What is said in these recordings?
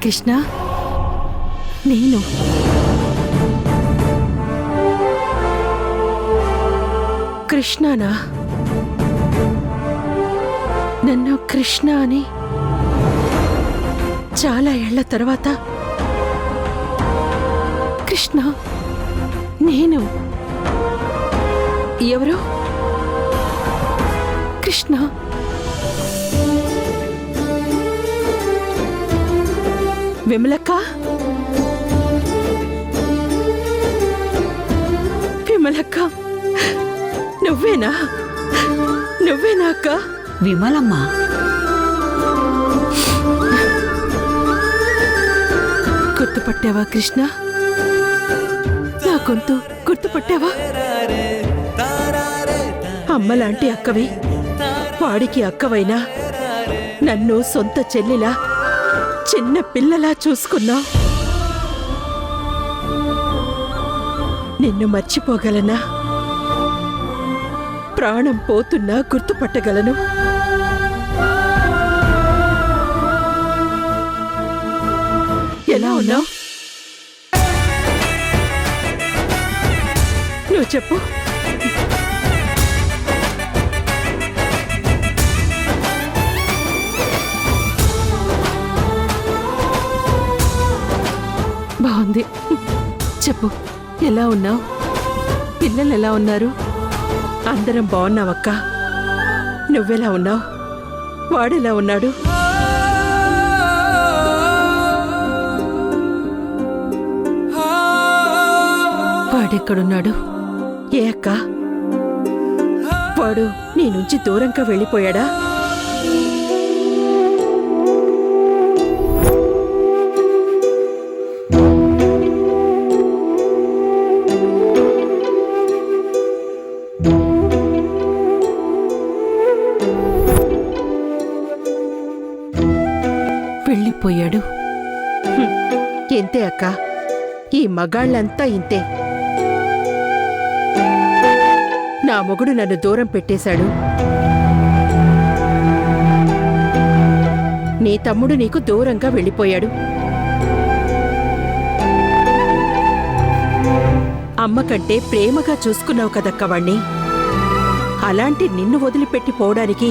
కృష్ణ, నేను కృష్ణనా? నన్ను కృష్ణ అని చాలా ఏళ్ల తర్వాత కృష్ణ నేను ఎవరు? కృష్ణ విమలక్క, విమలక్క, నువ్వేనా? నువ్వేనా అక్క? విమలమ్మ, గుర్తుపట్టావా కృష్ణ? నా గొంతు గుర్తుపట్టావా? అమ్మలాంటి అక్కవి, వాడికి అక్కవైనా నన్ను సొంత చెల్లిలా, చిన్న పిల్లలా చూసుకున్నావు. నిన్ను మర్చిపోగలనా? ప్రాణం పోతున్నా గుర్తుపట్టగలను. ఎలా ఉన్నావు? నువ్వు చెప్పు. బాగుంది, చెప్పు. ఎలా ఉన్నావు? పిల్లలు ఎలా ఉన్నారు? అందరం బాగున్నావక్క. నువ్వెలా ఉన్నావు? వాడెలా ఉన్నాడు? వాడెక్కడున్నాడు? ఏ అక్క? వాడు నీ నుంచి దూరంగా వెళ్ళిపోయాడా? వెళ్ళిపోయాడు. ఇంతే అక్క, ఈ మగాళ్ళంతా ఇంతే. నా మొగుడు నన్ను దూరం పెట్టేశాడు. నీ తమ్ముడు నీకు దూరంగా వెళ్ళిపోయాడు. అమ్మ కంటే ప్రేమగా చూసుకున్నావు కదక్క వాణ్ణి. అలాంటి నిన్ను వదిలిపెట్టి పోవడానికి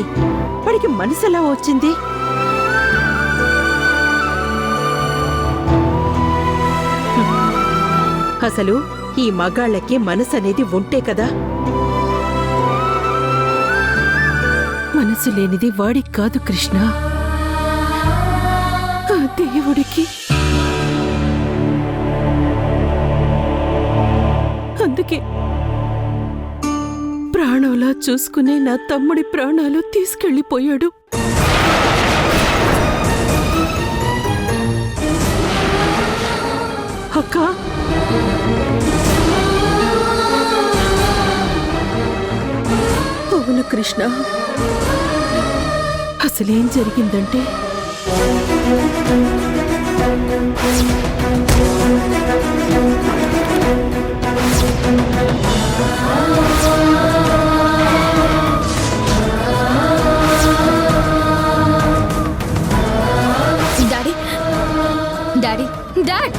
వాడికి మనసెలా వచ్చింది? అసలు ఈ మగాళ్ళకి మనసనేది ఉంటే కదా. మనసు లేనిది వాడికి కాదు కృష్ణ, ఆ దేవుడికి. అందుకే ప్రాణంలా చూసుకునే నా తమ్ముడి ప్రాణాలు తీసుకెళ్ళిపోయాడు. అక్క, అవును కృష్ణ, అసలేం జరిగిందంటే డాడీ, డాడీ, డాడ్,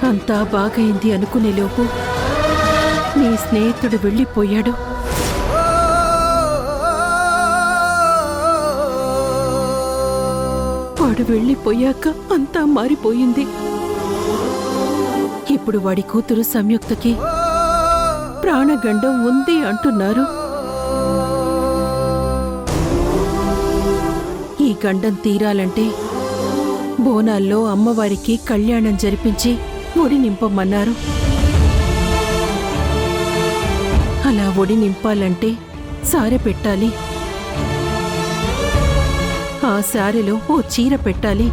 అంతా బాగైంది అనుకునేలోపు నీ స్నేహితుడు వెళ్ళిపోయాడు. వాడు వెళ్ళిపోయాక అంతా మారిపోయింది. ఇప్పుడు వాడి కూతురు సంయుక్తకి ప్రాణగండం ఉంది అంటున్నారు. ఈ గండం తీరాలంటే బోనాల్లో అమ్మవారికి కళ్యాణం జరిపించి ఒడి నింపమన్నారు. అలా ఒడి నింపాలంటే సారె పెట్టాలి. ఆ సారెలో ఓ చీర పెట్టాలి.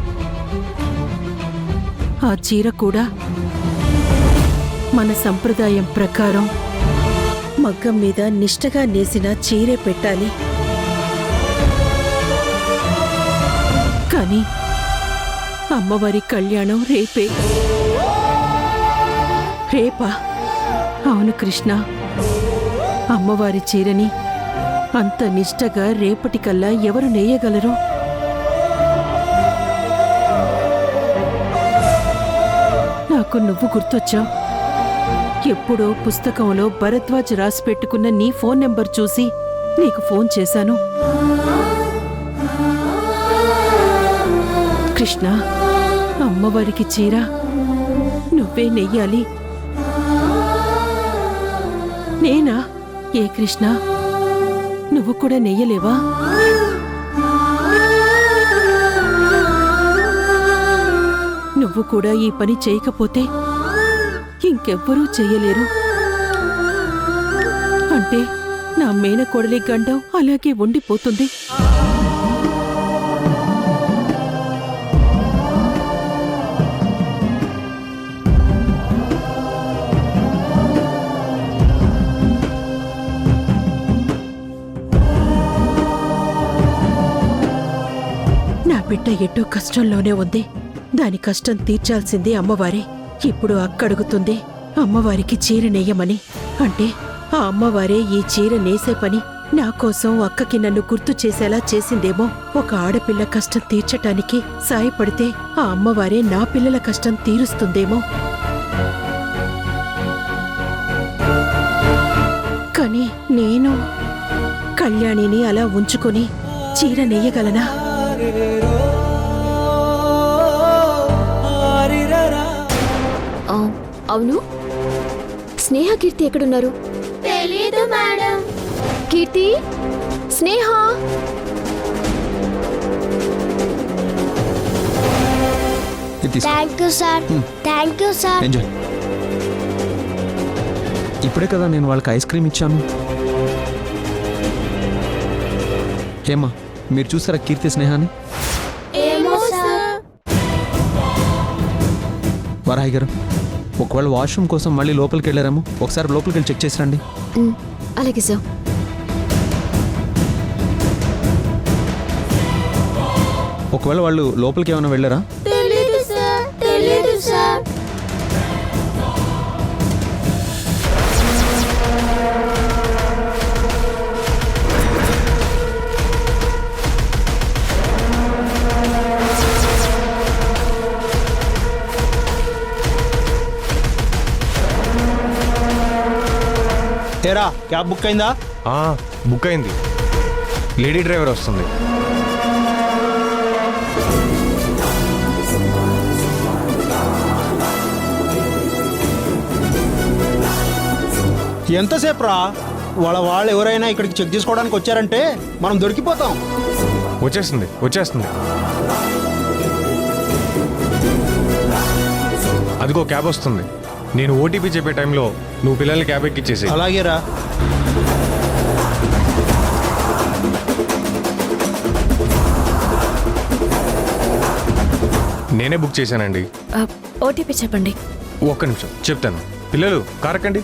ఆ చీర కూడా మన సంప్రదాయం ప్రకారం మగ్గం మీద నిష్టగా నేసిన చీరే పెట్టాలి. కానీ అమ్మవారి కళ్యాణం రేపే. రేపా? అవును కృష్ణ, అమ్మవారి చీరని అంత నిష్టగా రేపటికల్లా ఎవరు నేయగలరు? నాకు నువ్వు గుర్తొచ్చావు. ఎప్పుడో పుస్తకంలో భరద్వాజ్ రాసి పెట్టుకున్న నీ ఫోన్ నెంబర్ చూసి నీకు ఫోన్ చేశాను. కృష్ణ, అమ్మవారికి చీర నువ్వే నెయ్యాలి. నేనా? ఏ కృష్ణ, నువ్వు కూడా నెయ్యలేవా? నువ్వు కూడా ఈ పని చేయకపోతే ఇంకెవ్వరూ చెయ్యలేరు. అంటే నా మేనకోడలి గండం అలాగే ఉండిపోతుంది. నా బిడ్డ ఎటో కష్టంలోనే ఉంది. దాని కష్టం తీర్చాల్సింది అమ్మవారే. ఇప్పుడు అక్కడుగుతుంది అమ్మవారికి చీర నెయ్యమని. అంటే ఆ అమ్మవారే ఈ చీర నేసే పని నా కోసం అక్కకి నన్ను గుర్తు చేసేలా చేసిందేమో. ఒక ఆడపిల్ల కష్టం తీర్చటానికి సాయపడితే ఆ అమ్మవారే నా పిల్లల కష్టం తీరుస్తుందేమో. కానీ నేను కళ్యాణిని అలా ఉంచుకొని చీర నెయ్యగలనా? అవును, స్నేహ కీర్తి ఎక్కడున్నారు? తెలీదు madam. Keerthi, Sneha. Thank you sir. Thank you sir. Enjoy. ఇప్పుడే కదా నేను వాళ్ళకి ఐస్ క్రీమ్ ఇచ్చాను. ఏమ్మా, మీరు చూసారా కీర్తి స్నేహాన్ని? ఏమో సార్. వరాహి గారు, ఒకవేళ వాష్రూమ్ కోసం మళ్ళీ లోపలికి వెళ్ళారేమో, ఒకసారి లోపలికి వెళ్ళి చెక్ చేసి రండి. అలాగే సార్. ఒకవేళ వాళ్ళు లోపలికి ఏమైనా వెళ్ళారా? తెలీదు సార్. తెలీదు సార్. ఏరా, క్యాబ్ బుక్ అయిందా? బుక్ అయింది. లేడీ డ్రైవర్ వస్తుంది. ఎంతసేపు రా? వాళ్ళు ఎవరైనా ఇక్కడికి చెక్ చేసుకోవడానికి వచ్చారంటే మనం దొరికిపోతాం. వచ్చేస్తుంది. అదిగో క్యాబ్ వస్తుంది. నేను ఓటీపీ చెప్పే టైంలో నువ్వు పిల్లల్ని క్యాబ్ ఎక్కిచ్చేసి. అలాగేరా. నేనే బుక్ చేశానండి. ఓటీపీ చెప్పండి. ఒక్క నిమిషం చెప్తాను. పిల్లలు కారకండి.